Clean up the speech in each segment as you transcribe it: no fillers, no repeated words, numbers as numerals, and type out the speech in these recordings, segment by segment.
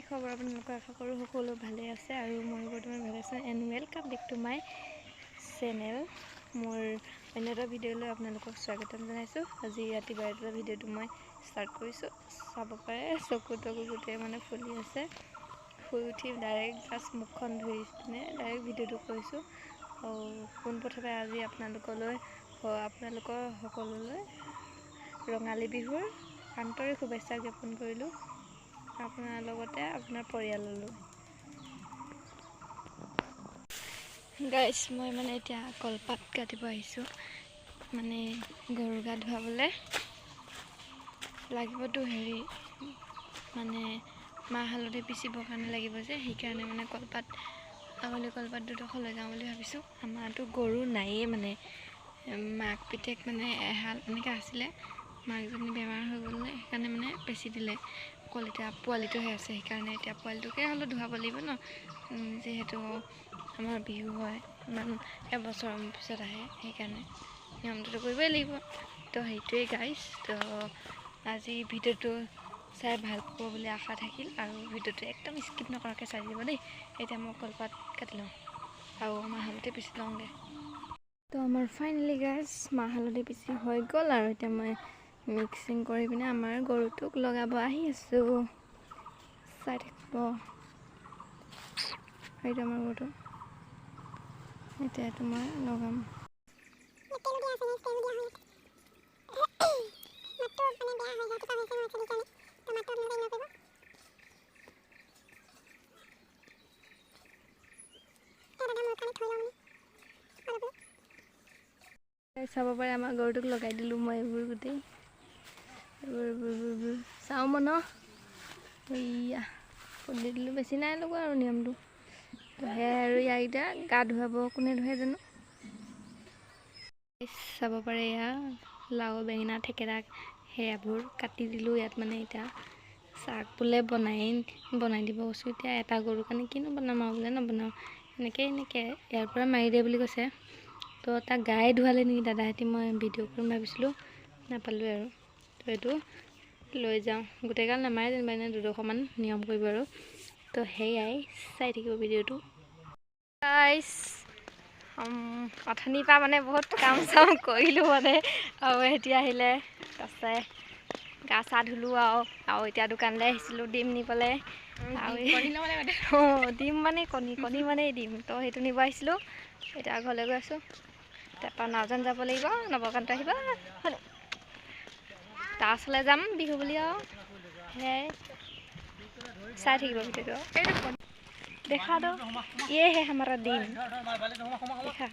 খবৰ আপোনালোকৰ আশা কৰোঁ সকলো ভালে আছে আৰু মই বৰ্তমান ভালে আছোঁ and welcome back to my channel. মোৰ অন্য এটা ভিডিঅ'লৈ আপোনালোকক স্বাগতম জনাইছোঁ। আজি ৰাতিপুৱা এটা ভিডিঅ'টো মই ষ্টাৰ্ট কৰিছোঁ। চাব পাৰে চকু তকু গোটেই মানে ফুলি আছে। শুই উঠি ডাইৰেক্ট জাষ্ট মুখখন ধুই পিনে ডাইৰেক্ট ভিডিঅ'টো কৰিছোঁ। আৰু পোনপ্ৰথমে আজি আপোনালোকৰ সকলোলৈ ৰঙালী বিহুৰ আন্তৰিক শুভেচ্ছা জ্ঞাপন কৰিলোঁ, আপোনাৰ লগতে আপোনাৰ পৰিয়াললৈ। গাইছ, মই মানে এতিয়া কলপাত কাটিব আহিছোঁ, মানে গৰু গা ধুৱাবলৈ লাগিবতো হেৰি মানে মাহ হালধি পিচিবৰ কাৰণে লাগিব যে, সেইকাৰণে মানে আগলৈ কলপাত দুডোখৰ লৈ যাওঁ বুলি ভাবিছোঁ। আমাৰতো গৰু নায়েই, মানে মাক পিতেক মানে এহাল এনেকৈ আছিলে, মাকজনী বেমাৰ হৈ গ'ল, সেইকাৰণে মানে বেচি দিলে। অকল এতিয়া পোৱালিটোহে আছে, সেইকাৰণে এতিয়া পোৱালিটোকে হ'লেও ধুৱাব লাগিব ন, যিহেতু আমাৰ বিহু হয়, ইমান এবছৰৰ পিছত আহে, সেইকাৰণে নিয়মটোতো কৰিবই লাগিব। তো সেইটোৱেই গাইছ। তো আজি ভিডিঅ'টো চাই ভাল পাব বুলি আশা থাকিল, আৰু ভিডিঅ'টো একদম স্কিপ নকৰাকৈ চাই দিব দেই। এতিয়া মই কলপাত কাটি লওঁ আৰু মাহ হালধি পিচি লওঁগৈ। তো আমাৰ ফাইনেলি গাইছ মাহ হালধি পিচি হৈ গ'ল, আৰু এতিয়া মই মিক্সিং কৰি পিনে আমাৰ গৰুটোক লগাব আহি আছোঁ। চাই থাকিব, সেইটো আমাৰ গৰুটো। এতিয়া এইটো মই লগাম। চাব পাৰে আমাৰ গৰুটোক লগাই দিলোঁ মই এইবোৰ গোটেই এইবোৰ চাওঁ মন এয়া খুলি দিলোঁ। বেছি নাই লগোৱা আৰু নিয়মটো। তো সেয়াই আৰু ইয়াক এতিয়া গা ধুৱাব কোনে ধুৱাই জানো। চাব পাৰে এয়া লাও বেঙেনা থেকেৰা সেয়াবোৰ কাটি দিলোঁ ইয়াত। মানে এতিয়া চাক বোলে বনাই দিব কৈছোঁ। এতিয়া এটা গৰুৰ কাৰণে কিনো বনাম আৰু বোলে নবনাওঁ, এনেকৈ ইয়াৰ পৰা মাৰি দিয়ে বুলি কৈছে। তো তাক গায়ে ধুৱালে নেকি দাদাহঁতি, মই ভিডিঅ' কৰিম ভাবিছিলোঁ, নাপালোঁ আৰু। তো এইটো লৈ যাওঁ, গোটেইগাল নামাৰে যেনিবা, এনে দুডোখৰমান নিয়ম কৰিব আৰু। তো সেয়াই, চাই থাকিব ভিডিঅ'টো গাইছ। অথনিৰ পৰা মানে বহুত কাম চাম কৰিলোঁ মানে, আৰু এতিয়া আহিলে তাৰপাছত গা চা ধুলোঁ আৰু এতিয়া দোকানলৈ আহিছিলোঁ ডিম নিবলৈ। ডিম মানে কণী মানেই ডিম, তো সেইটো নিব আহিছিলোঁ। এতিয়া ঘৰলৈ গৈ আছোঁ। তাৰপৰা নাওজন যাব লাগিব, নৱকান্ত আহিব, তাৰ ওচৰলৈ যাম বিহু বুলি আৰু। সেয়াই, চাই থাকিব ভিডিঅ'টো। দেখা দো ये है हमारा दिन, দেখা।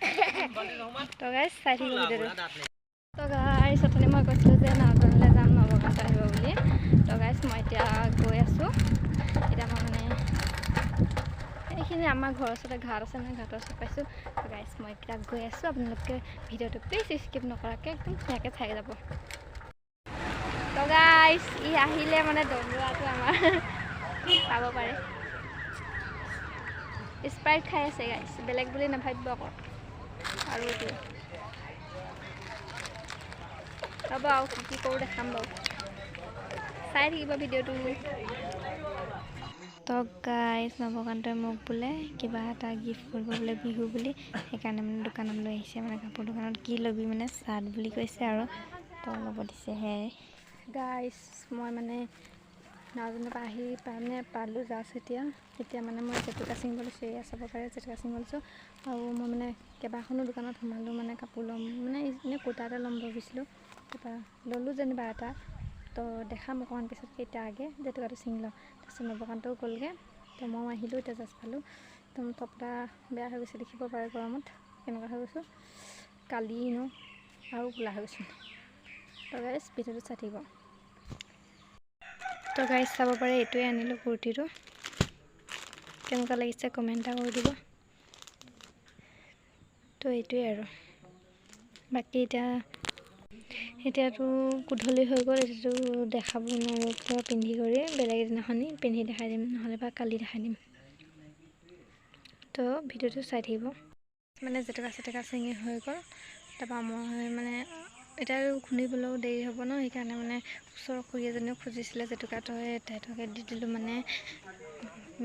তো গাইছ চাই থাকিব ভিডিঅ'টো। তো গাইছ অথনি মই কৈছিলোঁ যে নাওজনলৈ যাম, নৱকান্ত আহিব বুলি। তো গাইছ মই এতিয়া গৈ আছোঁ। এতিয়া মই মানে এইখিনি আমাৰ ঘৰৰ ওচৰতে ঘাট আছে নহয়, ঘাটৰ ওচৰত পাইছোঁ। তো গাইছ মই এতিয়া গৈ আছোঁ। আপোনালোকে ভিডিঅ'টো প্লিজ স্কিপ নকৰাকৈ একদম ধুনীয়াকৈ চাই যাব। তো গাইছ ই আহিলে মানে দৌৰাটো আমাৰ চাব পাৰে। স্প্ৰাইট খাই আছে গাইছ, বেলেগ বুলি নাভাবিব আকৌ। আৰু এইটো হ'ব আৰু কি কৰোঁ দেখাম বাৰু, চাই থাকিব ভিডিঅ'টো। তো গাইছ নৱকান্তই মোক বোলে কিবা এটা গিফ্ট কৰিব বোলে বিহু বুলি, সেইকাৰণে মানে দোকানত লৈ আহিছে। মানে কাপোৰ দোকানত কি ল'বি মানে চাট বুলি কৈছে আৰু, তো ল'ব দিছে। সেয়াই গাইছ, মই মানে নাওজনৰ পৰা আহি পালোঁ জাষ্ট এতিয়া মানে মই জেতুকা ছিঙিব লৈছোঁ। এয়া চাব পাৰে জেতুকা ছিঙিব লৈছোঁ। আৰু মই মানে কেইবাখনো দোকানত সোমালোঁ, মানে কাপোৰ ল'ম, মানে এনেই কুৰ্তা এটা ল'ম ভাবিছিলোঁ। তাৰপৰা ল'লোঁ যেনিবা এটা, তো দেখাম অকণমান পিছত। এতিয়া আগে জেতুকাটো ছিঙি লওঁ, তাৰপিছত নৱকান্তও গ'লগৈ। তো মই আহিলোঁ, এতিয়া জাষ্ট পালোঁ। একদম টপটা বেয়া হৈ গৈছে, দেখিব পাৰে গৰমত কেনেকুৱা হৈ গৈছোঁ, কালিনো আৰু কোলা হৈ গৈছোঁ। তো গাইছ ভিডিঅ'টো চাই থাকিব। তো গাইছ চাব পাৰে এইটোৱে আনিলোঁ কুৰ্তিটো, কেনেকুৱা লাগিছে কমেণ্ট এটা কৰি দিব। তো এইটোৱে আৰু বাকী এতিয়াতো গধূলি হৈ গ'ল। এতিয়াতো দেখাব নোৱাৰোঁ, পিন্ধি কৰি বেলেগ এদিনাখনি পিন্ধি দেখাই দিম, নহ'লে বা কালি দেখাই দিম। তো ভিডিঅ'টো চাই থাকিব। মানে জেতুকা চেতুকা ছিঙি হৈ গ'ল। তাৰপৰা মই মানে এতিয়া খুন্দিবলৈও দেৰি হ'ব ন, সেইকাৰণে মানে ওচৰৰ খুৰী এজনীও খুজিছিলে জেতুকাটো, তেহেঁতকে দি দিলোঁ। মানে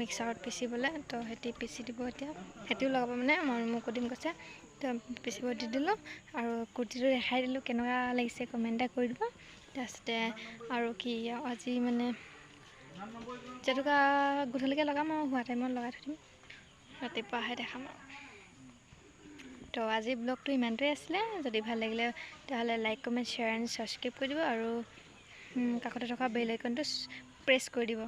মিক্সাৰত পিচিবলৈ তো সেটি পিচি দিব এতিয়া সেটিও লগাব মানে মই মোকো দিম কৈছে তো পিচিব দি দিলোঁ আৰু কুৰ্তিটো দেখাই দিলোঁ কেনেকুৱা লাগিছে কমেণ্ট এটা কৰি দিব তাৰপিছতে আৰু কি আজি মানে জেতুকা গধূলিকৈ লগাম আৰু হোৱা টাইমত লগাই থৈ দিম ৰাতিপুৱাহে দেখাম আৰু তো আজি ব্লগটো ইমানটোৱে আছিলে যদি ভাল লাগিলে তেতিয়াহ'লে like comment share and subscribe কৰি দিব আৰু কাষতে থকা বেল আইকনটো প্ৰেছ কৰি দিব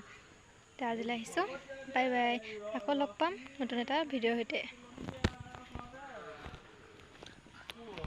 তো আজিলৈ আহিছোঁ বাই বাই আকৌ লগ পাম নতুন এটা ভিডিঅ'ৰ সৈতে